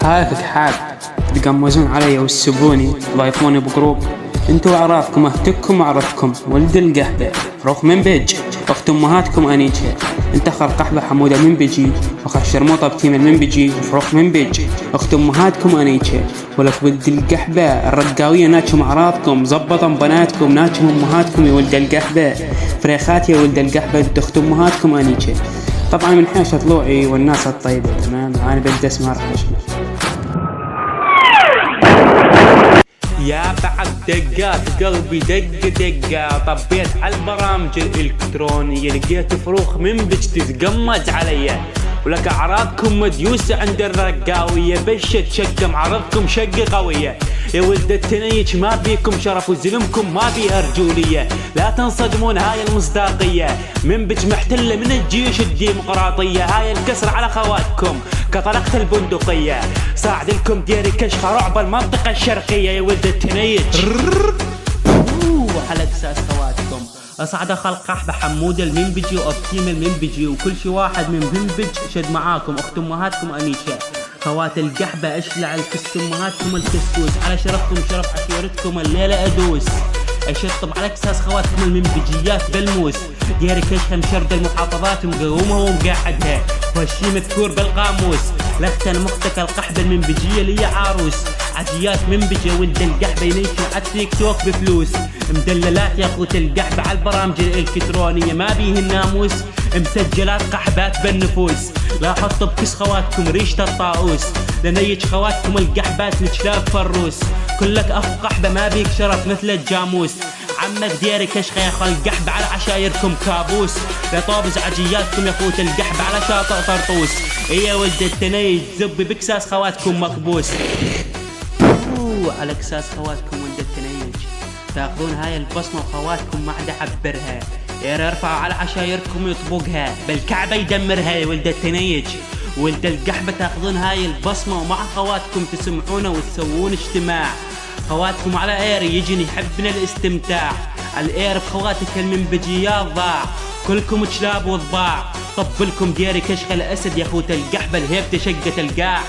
هاك حاب تقمزون علي وتسبوني ضايفوني بجروب. انتو اعرافكم اهتككم اعرفكم ولد القحبة روخ من بيج اخت امهاتكم انيجي. انت خر قحبة حمودة من بيجي وخر شرموطة بتيمل من بيجي فروخ من بيج اخت امهاتكم انيجي. ولك ولد القحبة الرقاوية ناتشم اعرافكم زبطا بناتكم ناتشم امهاتكم يا ولد القحبة فريخات يا ولد القحبة انت اخت امهاتكم انيجي. طبعا من حاشة طلوعي والناس الطيبة تمام انا بدي اسمع رحشة. يا بعد دقات قلبي دق دقة طبيت على البرامج الالكترونية لقيت فروخ من بج تتقمز عليا. ولك اعراضكم مديوسة عند الرقاوية بشت شقة معرضكم شقة قوية. يا ولد التنيج ما بيكم شرف وزلمكم ما بيها رجولية. لا تنصدمون هاي المصداقية من بج محتلة من الجيوش الديمقراطية. هاي الكسر على خواتكم كطلقة البندقية صاعد لكم ديري كشخة رعب المنطقة الشرقية. يا ولد التنيج على اساس خواتكم اصعد خلق قحبة حمودة المنبجي وابتيم المنبجي وكل شي واحد من منبج شد معاكم اخت امهاتكم انيشة. خوات القحبة اشلع الكس امهاتكم الكسكوس على شرفكم شرف عشيرتكم الليلة ادوس اشطب على اساس خواتكم المنبجيات بالموس. ديري كشخة مشرد المحافظات مقومها ومقعدها وهالشي مذكور بالقاموس. لختن مختك القحبة المنبجية لي عروس عجيات منبجة ولد القحبة ينيشوا على التيك توك بفلوس. مدللات يا اخوة القحبة على البرامج الالكترونية ما بيه الناموس. مسجلات قحبات بالنفوس لا حط بكس خواتكم ريشة الطاووس. لنيج خواتكم القحبات لجلاب فروس. كلك اخو قحبة ما بيك شرف مثل الجاموس. عمك ديري كشخة يا خل القحبة على عشايركم كابوس. لطابز عجياتكم يا اخوة القحبة على شاطئ طرطوس. يا ولد التنيج زبي بكساس خواتكم مكبوس. على كساس خواتكم ولد التنيج تاخذون هاي البصمة وخواتكم ما عاد اعبرها. يرفعوا على عشايركم يطبقها بالكعبة يدمرها. يا ولد التنيج ولد القحبة تاخذون هاي البصمة ومع خواتكم تسمعونه وتسوون اجتماع. خواتكم على اير يجن يحبنا الاستمتاع. على الاير بخواتك المنبجيات ضاع كلكم تشلاب وضباع. طبلكم ديري كشخ الاسد يا اخوة القحبة الهيبة شقة القاع.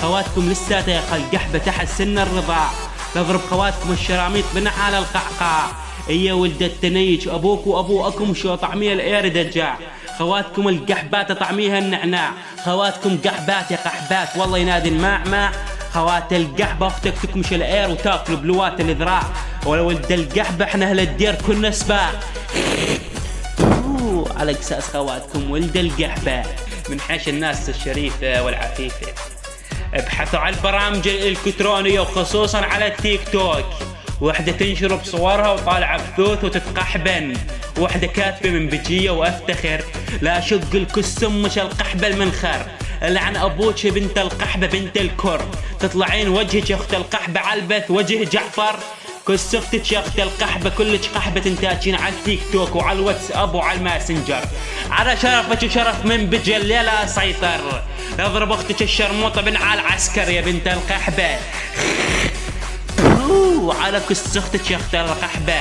خواتكم لساتها يا خل القحبة تحت سن الرضاع. نضرب خواتكم الشراميط بنعال القعقاع. يا ولد التنيج ابوك وابوكم شو طعميه الاير دجاع. خواتكم القحبات طعميها النعناع. خواتكم قحبات يا قحبات والله ينادي الماع. خوات القحبة اختك تكمش الاير وتاكلوا بلوات الذراع. ولا ولد القحبة احنا اهل الدير كنا سباع. على قساس خواتكم ولد القحبة من حيش الناس الشريفة والعفيفة. ابحثوا على البرامج الالكترونية وخصوصا على التيك توك. وحدة تنشر بصورها وطالعة بثوث وتتقحبن. وحدة كاتبة من بجية وافتخر لا شق الكس امش القحبة المنخر. لعن ابوك بنت القحبة بنت الكر. تطلعين وجهك يا اخت القحبة عالبث وجه جعفر. كس اختك يا اخت القحبة كلك قحبة تنتاجين على التيك توك وعلى الواتساب وعلى الماسنجر. على شرفك وشرف من بجي الليلة اسيطر. اضرب اختك الشرموطة بنعال عسكر يا بنت القحبة. على كس اختك يا اخت القحبة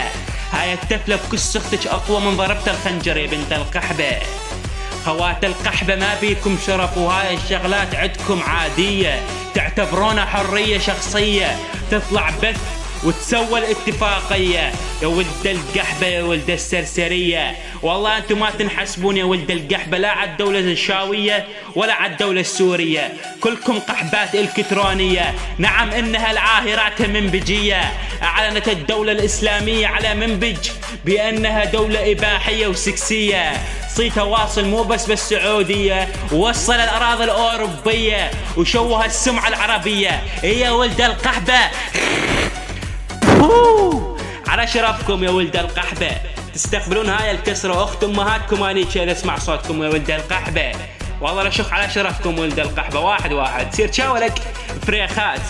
هاي التفلة بكس اختك اقوى من ضربة الخنجر يا بنت القحبة. خوات القحبة ما بيكم شرف وهاي الشغلات عندكم عادية. تعتبرونها حرية شخصية تطلع بث وتسوى الاتفاقية. يا ولد القحبة يا ولد السرسرية والله انتم ما تنحسبون يا ولد القحبة لا على الدولة الشاوية ولا على الدولة السورية. كلكم قحبات الكترونية. نعم انها العاهرات المنبجية. اعلنت الدولة الاسلامية على منبج بانها دولة اباحية وسكسية. صيتها واصل مو بس بالسعودية ووصل الاراضي الاوروبية وشوه السمعة العربية. يا ولد القحبة على شرفكم يا ولد القحبة تستقبلون هاي الكسرة اخت امهاتكم اني شيل اسمع صوتكم يا ولد القحبة. والله لا شخ على شرفكم ولد القحبة واحد سير شاولك فريخات.